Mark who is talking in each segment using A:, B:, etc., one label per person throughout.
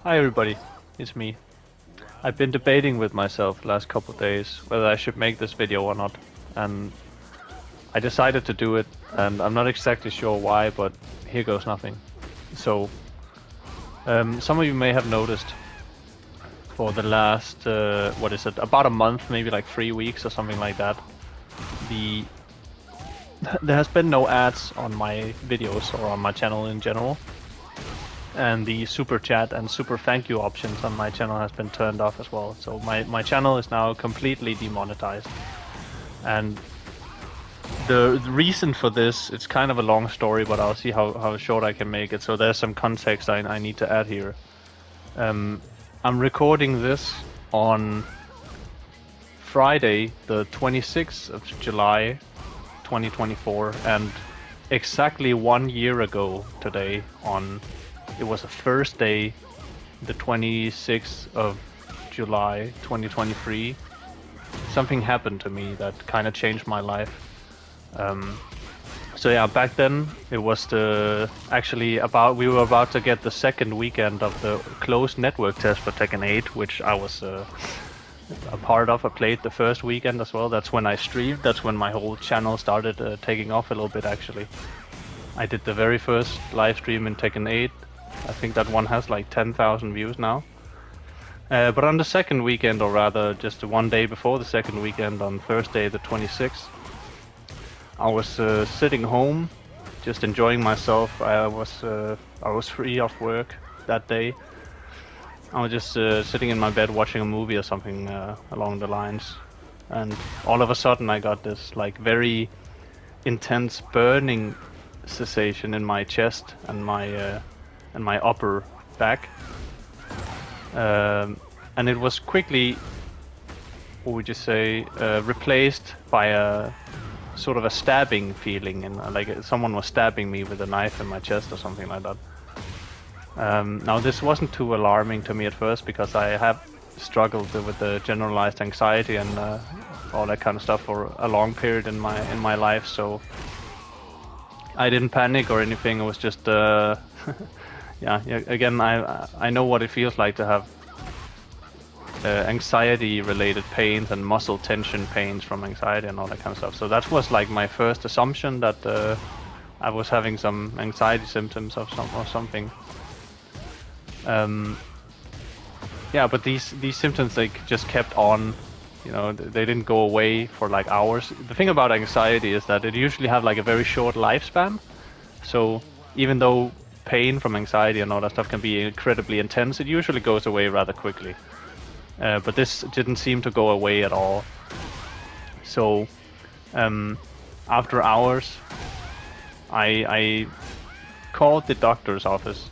A: Hi everybody, it's me. I've been debating with myself the last couple of days whether I should make this video or not, and I decided to do it, and I'm not exactly sure why, but here goes nothing. So, some of you may have noticed for the last, what is it, about a month, maybe like 3 weeks or something like that, the there has been no ads on my videos or on my channel in general. And the super chat and super thank you options on my channel has been turned off as well. So my channel is now completely demonetized. And the reason for this, it's kind of a long story, but I'll see how short I can make it. So there's some context I need to add here. I'm recording this on Friday, the 26th of July, 2024, and exactly 1 year ago today it was the first day, the 26th of July 2023. Something happened to me that kind of changed my life. So yeah, back then it was we were about to get the second weekend of the closed network test for Tekken 8, which I was a part of. I played the first weekend as well. That's when I streamed. That's when my whole channel started taking off a little bit actually. I did the very first live stream in Tekken 8. I think that one has like 10,000 views now. But on the second weekend, or rather just one day before the second weekend, on Thursday the 26th, I was sitting home, just enjoying myself. I was free of work that day. I was just sitting in my bed watching a movie or something along the lines, and all of a sudden I got this like very intense burning sensation in my chest and my upper back, and it was quickly, what would you say, replaced by a sort of a stabbing feeling, and like someone was stabbing me with a knife in my chest or something like that. Now this wasn't too alarming to me at first because I have struggled with the generalized anxiety and all that kind of stuff for a long period in my life, so I didn't panic or anything. It was just yeah, again, I know what it feels like to have anxiety-related pains and muscle tension pains from anxiety and all that kind of stuff. So that was like my first assumption, that I was having some anxiety symptoms or something. Yeah, but these symptoms, like, just kept on. You know, they didn't go away for like hours. The thing about anxiety is that it usually have like a very short lifespan. So even though pain from anxiety and all that stuff can be incredibly intense, it usually goes away rather quickly. But this didn't seem to go away at all. So after hours, I called the doctor's office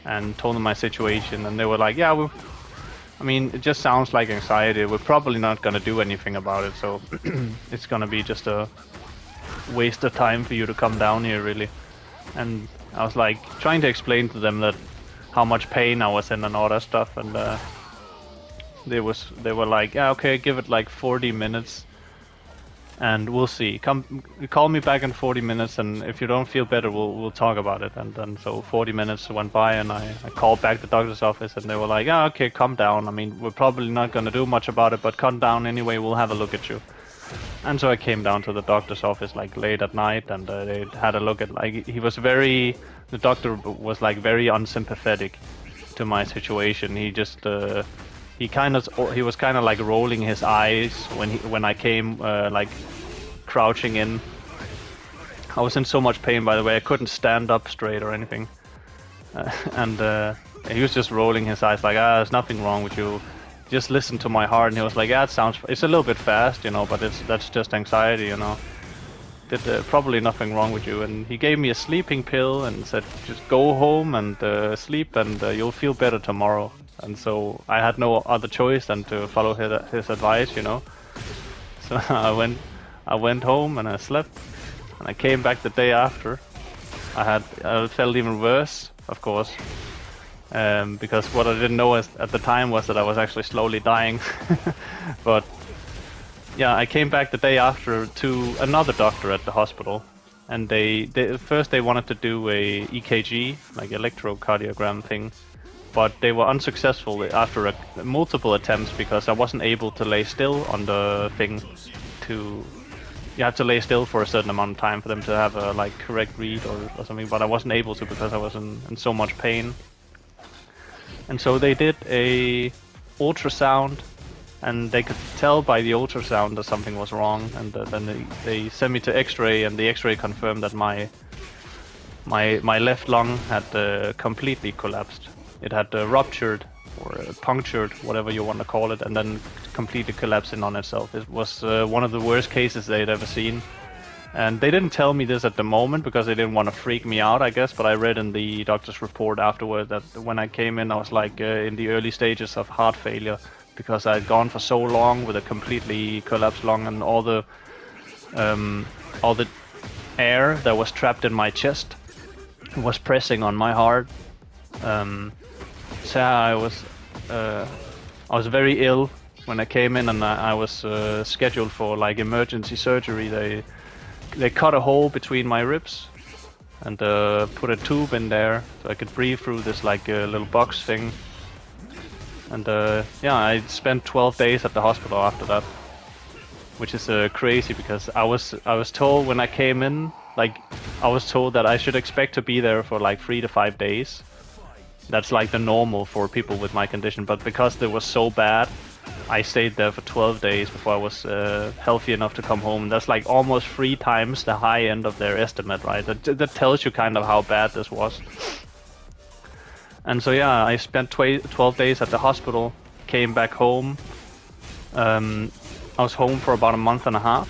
A: and told them my situation, and they were like, yeah, I mean, it just sounds like anxiety. We're probably not going to do anything about it, so it's going to be just a waste of time for you to come down here, really. And I was like trying to explain to them that how much pain I was in and all that stuff, and they were like, yeah, okay, give it like 40 minutes and we'll see. Call me back in 40 minutes, and if you don't feel better, we'll talk about it. And then so 40 minutes went by, and I called back the doctor's office, and they were like, yeah, okay, calm down. I mean, we're probably not going to do much about it, but calm down anyway, we'll have a look at you. And so I came down to the doctor's office like late at night, and they had a look at, like, the doctor was like very unsympathetic to my situation. He just he was kind of like rolling his eyes when I came like crouching in. I was in so much pain, by the way. I couldn't stand up straight or anything, and he was just rolling his eyes like, there's nothing wrong with you. Just listen to my heart. And he was like, it's a little bit fast, you know, but that's just anxiety, you know. Probably nothing wrong with you. And he gave me a sleeping pill and said, just go home and sleep, and you'll feel better tomorrow. And so I had no other choice than to follow his advice, you know. So I went home and I slept, and I came back the day after. I felt even worse, of course, because what I didn't know at the time was that I was actually slowly dying. But yeah, I came back the day after to another doctor at the hospital, and they first wanted to do a EKG, like electrocardiogram thing. but they were unsuccessful after multiple attempts because I wasn't able to lay still on the thing. You have to lay still for a certain amount of time for them to have a like correct read or something, but I wasn't able to because I was in so much pain. And so they did a ultrasound, and they could tell by the ultrasound that something was wrong, and then they sent me to X-ray, and the X-ray confirmed that my left lung had completely collapsed. It had ruptured or punctured, whatever you want to call it, and then completely collapsed in on itself. It was one of the worst cases they'd ever seen. And they didn't tell me this at the moment because they didn't want to freak me out, I guess, but I read in the doctor's report afterward that when I came in, I was like in the early stages of heart failure because I'd gone for so long with a completely collapsed lung, and all the air that was trapped in my chest was pressing on my heart. So I was very ill when I came in, and I was scheduled for like emergency surgery. They cut a hole between my ribs and put a tube in there so I could breathe through this like little box thing. And yeah, I spent 12 days at the hospital after that, which is crazy because I was told when I came in, like I was told that I should expect to be there for like 3 to 5 days. That's like the normal for people with my condition, but because it was so bad, I stayed there for 12 days before I was healthy enough to come home. That's like almost 3 times the high end of their estimate, right? That tells you kind of how bad this was. And so yeah, I spent 12 days at the hospital, came back home. I was home for about a month and a half,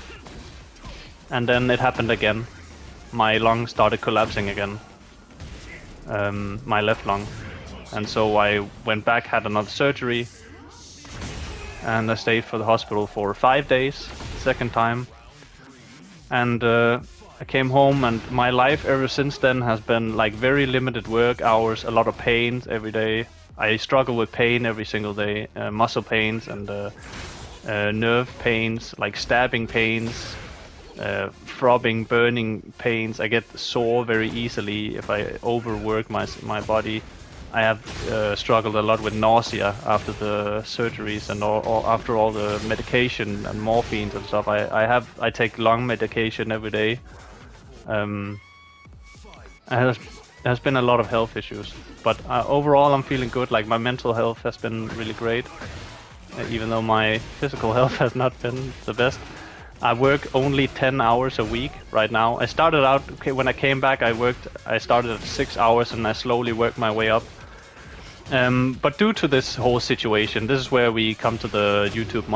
A: and then it happened again. My lung started collapsing again, my left lung. And so I went back, had another surgery, and I stayed for the hospital for 5 days, second time. And I came home, and my life ever since then has been like very limited work hours, a lot of pains every day. I struggle with pain every single day, muscle pains and nerve pains, like stabbing pains, throbbing, burning pains. I get sore very easily if I overwork my body. I have struggled a lot with nausea after the surgeries and after all the medication and morphines and stuff. I take lung medication every day. There's been a lot of health issues, but overall I'm feeling good. Like my mental health has been really great, even though my physical health has not been the best. I work only 10 hours a week right now. I started out, when I came back, I started at 6 hours and I slowly worked my way up. But due to this whole situation, this is where we come to the YouTube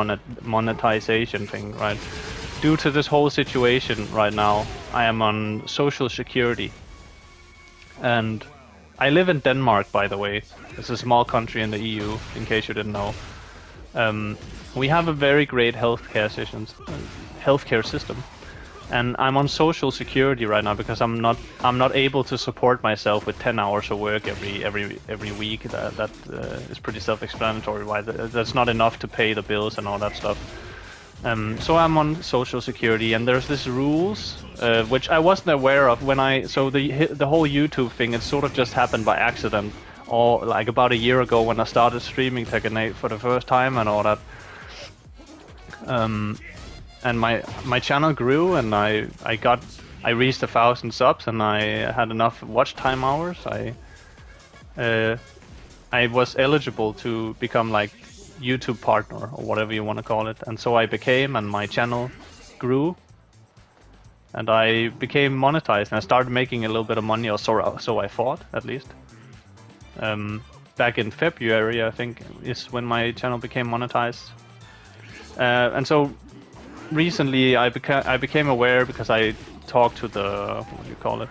A: monetization thing, right? Due to this whole situation right now, I am on Social Security. And I live in Denmark, by the way. It's a small country in the EU, in case you didn't know. We have a very great healthcare system, and I'm on Social Security right now because I'm not able to support myself with 10 hours of work every week. That is pretty self-explanatory. Why that's not enough to pay the bills and all that stuff. So I'm on Social Security, and there's this rules which I wasn't aware of when the whole YouTube thing. It sort of just happened by accident, or like about a year ago when I started streaming Tekken 8 for the first time and all that. And my channel grew, and I reached 1,000 subs, and I had enough watch time hours. I was eligible to become like YouTube partner or whatever you want to call it, and so I became, and my channel grew, and I became monetized, and I started making a little bit of money, or so I thought, at least. Back in February, I think, is when my channel became monetized. And so recently I became aware because I talked to the, what do you call it?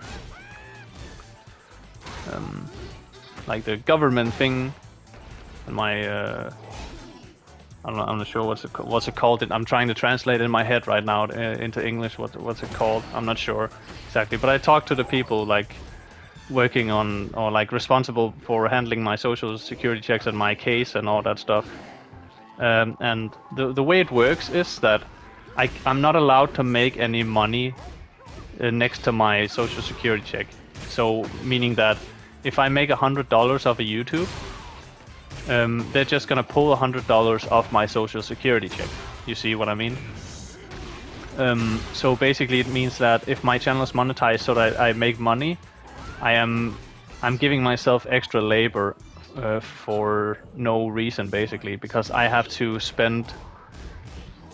A: Like the government thing, and my I'm not sure what's it called. I'm trying to translate it in my head right now into English. What's it called? I'm not sure exactly. But I talked to the people like working on, or like responsible for handling my social security checks and my case and all that stuff. And the way it works is that I'm not allowed to make any money next to my social security check. So meaning that if I make $100 off of YouTube, they're just gonna pull $100 off my social security check. You see what I mean? So basically, it means that if my channel is monetized so that I make money, I'm giving myself extra labor for no reason, basically, because I have to spend.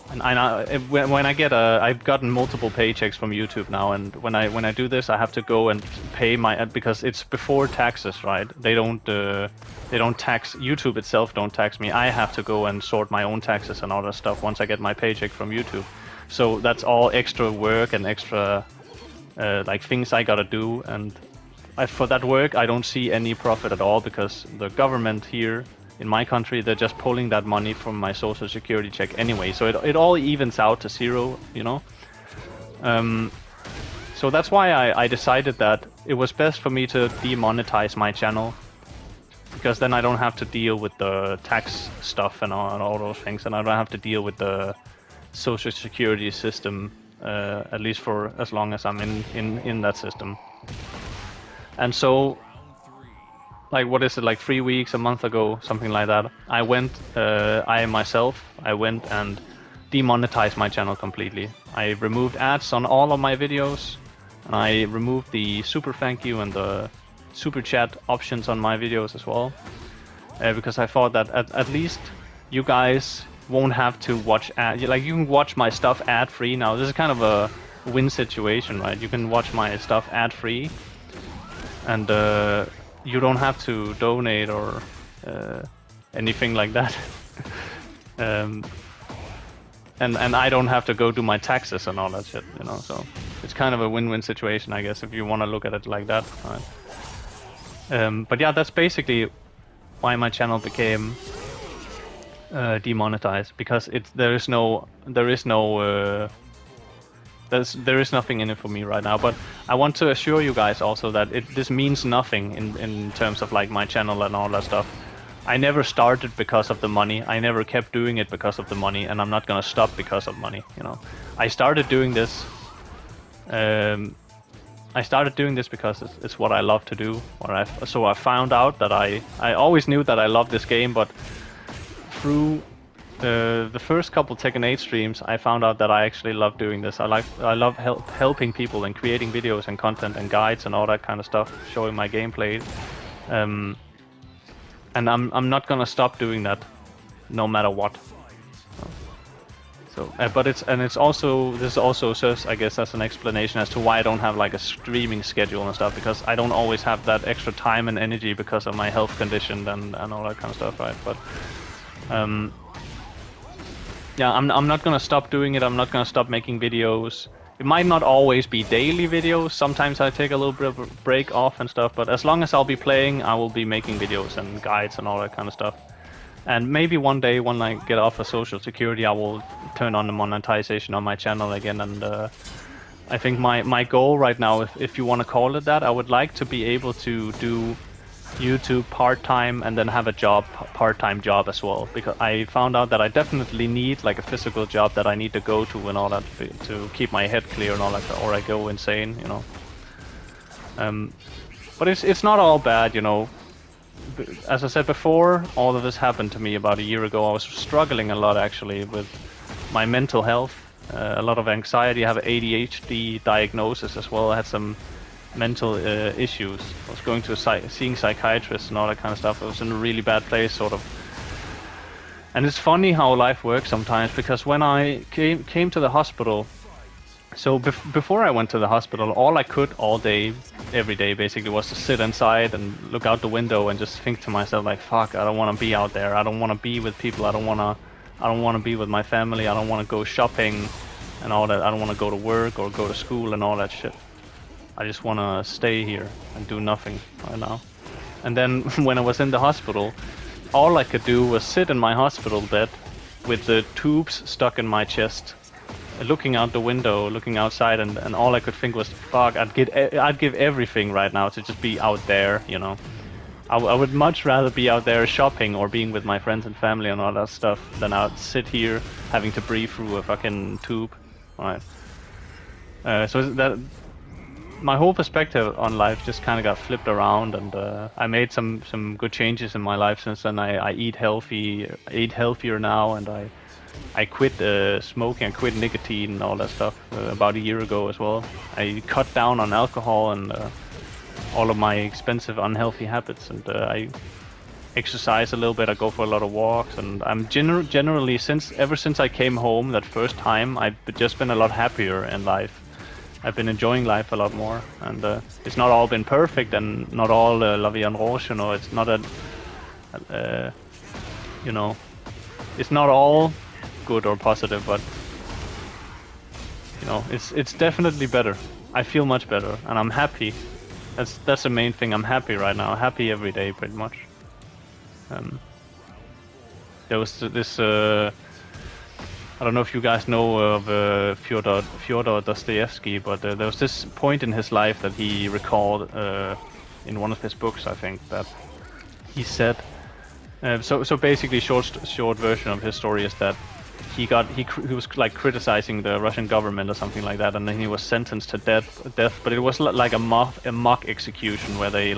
A: And when I get I've gotten multiple paychecks from YouTube now, and when I do this, I have to go and pay my, because it's before taxes, right? They don't tax YouTube itself. Don't tax me. I have to go and sort my own taxes and all that stuff once I get my paycheck from YouTube. So that's all extra work and extra like things I gotta do, and for that work I don't see any profit at all, because the government here in my country, they're just pulling that money from my social security check anyway, so it all evens out to zero, you know. So that's why I decided that it was best for me to demonetize my channel, because then I don't have to deal with the tax stuff and all those things, and I don't have to deal with the social security system, at least for as long as I'm in that system. And so, like, what is it, like 3 weeks, a month ago, something like that, I went and demonetized my channel completely. I removed ads on all of my videos, and I removed the super thank you and the super chat options on my videos as well, because I thought that at least you guys won't have to watch like, you can watch my stuff ad free now. This is kind of a win situation, right? You can watch my stuff ad free, and you don't have to donate or anything like that. And I don't have to go do my taxes and all that shit, you know. So it's kind of a win-win situation, I guess, if you want to look at it like that, right? But yeah, that's basically why my channel became demonetized, because there is nothing in it for me right now. But I want to assure you guys also that this means nothing in terms of like my channel and all that stuff. I never started because of the money. I never kept doing it because of the money, and I'm not gonna stop because of money, you know. I started doing this because it's what I love to do. So I found out that I always knew that I loved this game, but through the first couple Tekken 8 streams, I found out that I actually love doing this. I love helping people and creating videos and content and guides and all that kind of stuff, showing my gameplay. And I'm not gonna stop doing that, no matter what. So, but this also serves, I guess, as an explanation as to why I don't have like a streaming schedule and stuff, because I don't always have that extra time and energy because of my health condition and all that kind of stuff, right? But yeah, I'm not gonna stop doing it. I'm not gonna stop making videos. It might not always be daily videos. Sometimes I take a little bit of a break off and stuff, but as long as I'll be playing, I will be making videos and guides and all that kind of stuff. And maybe one day when I get off of social security, I will turn on the monetization on my channel again. And I think my goal right now, if you want to call it that, I would like to be able to do YouTube part-time and then have a part-time job as well, because I found out that I definitely need like a physical job that I need to go to and all that to keep my head clear and all that, or I go insane, you know. But it's not all bad, you know. As I said before, all of this happened to me about a year ago. I was struggling a lot actually with my mental health, a lot of anxiety. I have an ADHD diagnosis as well. I had some mental issues. I was going to seeing psychiatrists and all that kind of stuff. I was in a really bad place, sort of. And it's funny how life works sometimes, because when I came to the hospital, so before I went to the hospital, all I could all day, every day, basically, was to sit inside and look out the window and just think to myself, like, fuck, I don't want to be out there. I don't want to be with people. I don't want to be with my family. I don't want to go shopping and all that. I don't want to go to work or go to school and all that shit. I just want to stay here and do nothing right now. And then when I was in the hospital, all I could do was sit in my hospital bed with the tubes stuck in my chest, looking out the window, looking outside, and all I could think was, fuck, I'd give everything right now to just be out there, you know. I would much rather be out there shopping or being with my friends and family and all that stuff than I'd sit here having to breathe through a fucking tube, right? So my whole perspective on life just kind of got flipped around, and I made some good changes in my life since then. I eat healthier now, and I quit smoking, I quit nicotine and all that stuff about a year ago as well. I cut down on alcohol and all of my expensive, unhealthy habits, and I exercise a little bit. I go for a lot of walks, and I'm generally ever since I came home that first time, I've just been a lot happier in life. I've been enjoying life a lot more, and it's not all been perfect and not all la vie en rose. You know, it's not you know, it's not all good or positive, but you know, it's definitely better. I feel much better, and I'm happy. That's the main thing. I'm happy right now. Happy every day, pretty much. There was this. I don't know if you guys know of Fyodor Dostoevsky, but there was this point in his life that he recalled in one of his books, I think, that he said. So basically, short version of his story is that he was like criticizing the Russian government or something like that, and then he was sentenced to death. But it was like a mock execution where they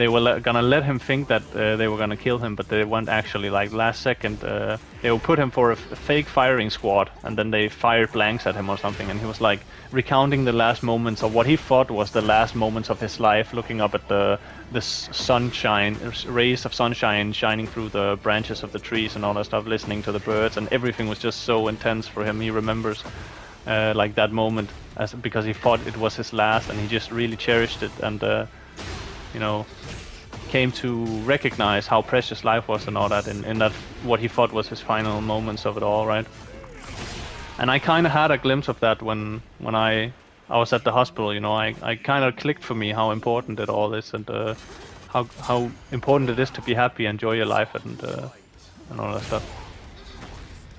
A: were gonna let him think that they were gonna kill him, but they weren't actually. Like last second, they would put him for a fake firing squad, and then they fired blanks at him or something, and he was like recounting the last moments of what he thought was the last moments of his life, looking up at the sunshine, rays of sunshine shining through the branches of the trees and all that stuff, listening to the birds, and everything was just so intense for him. He remembers like that moment because he thought it was his last, and he just really cherished it, and you know, came to recognize how precious life was and all that, in that what he thought was his final moments of it all, right? And I kind of had a glimpse of that when I was at the hospital. You know, I kind of clicked for me how important it all is, and how important it is to be happy, enjoy your life, and all that stuff.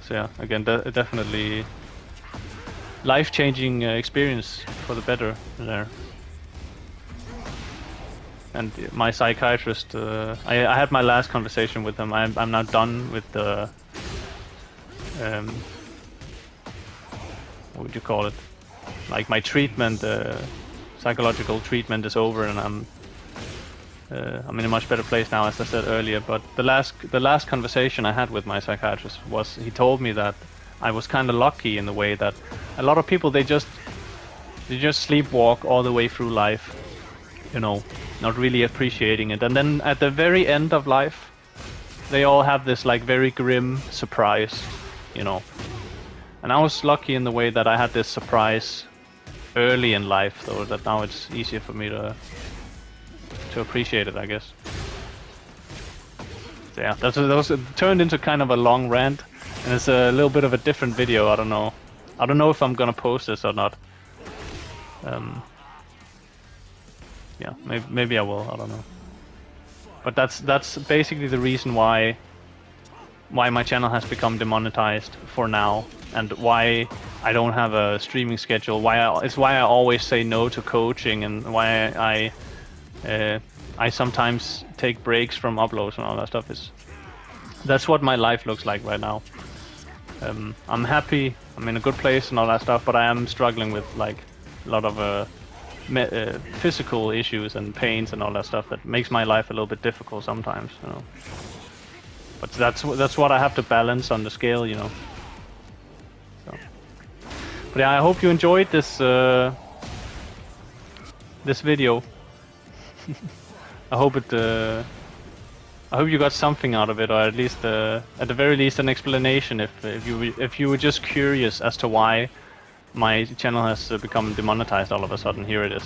A: So yeah, again, definitely life-changing experience for the better there. And my psychiatrist, I had my last conversation with him. I'm now done with the, what would you call it? Like my treatment, psychological treatment is over, and I'm in a much better place now, as I said earlier. But the last conversation I had with my psychiatrist was, he told me that I was kind of lucky in the way that a lot of people they just sleepwalk all the way through life, you know, not really appreciating it, and then at the very end of life they all have this like very grim surprise, you know. And I was lucky in the way that I had this surprise early in life, though, that now it's easier for me to appreciate it, I guess. So yeah, that was turned into kind of a long rant, and it's a little bit of a different video. I don't know if I'm gonna post this or not. Yeah, maybe I will. I don't know. But that's basically the reason why my channel has become demonetized for now, and why I don't have a streaming schedule. It's why I always say no to coaching, and why I sometimes take breaks from uploads and all that stuff. That's what my life looks like right now. I'm happy. I'm in a good place and all that stuff, but I am struggling with like a lot of physical issues and pains and all that stuff that makes my life a little bit difficult sometimes, you know. But that's what I have to balance on the scale, you know. So, but yeah, I hope you enjoyed this this video. I hope you got something out of it, or at least at the very least an explanation. If you were just curious as to why my channel has become demonetized all of a sudden, here it is.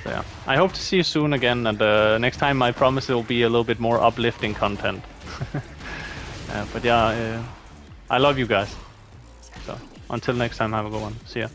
A: So yeah, I hope to see you soon again, and next time I promise it will be a little bit more uplifting content. But yeah, I love you guys. So until next time, have a good one. See ya.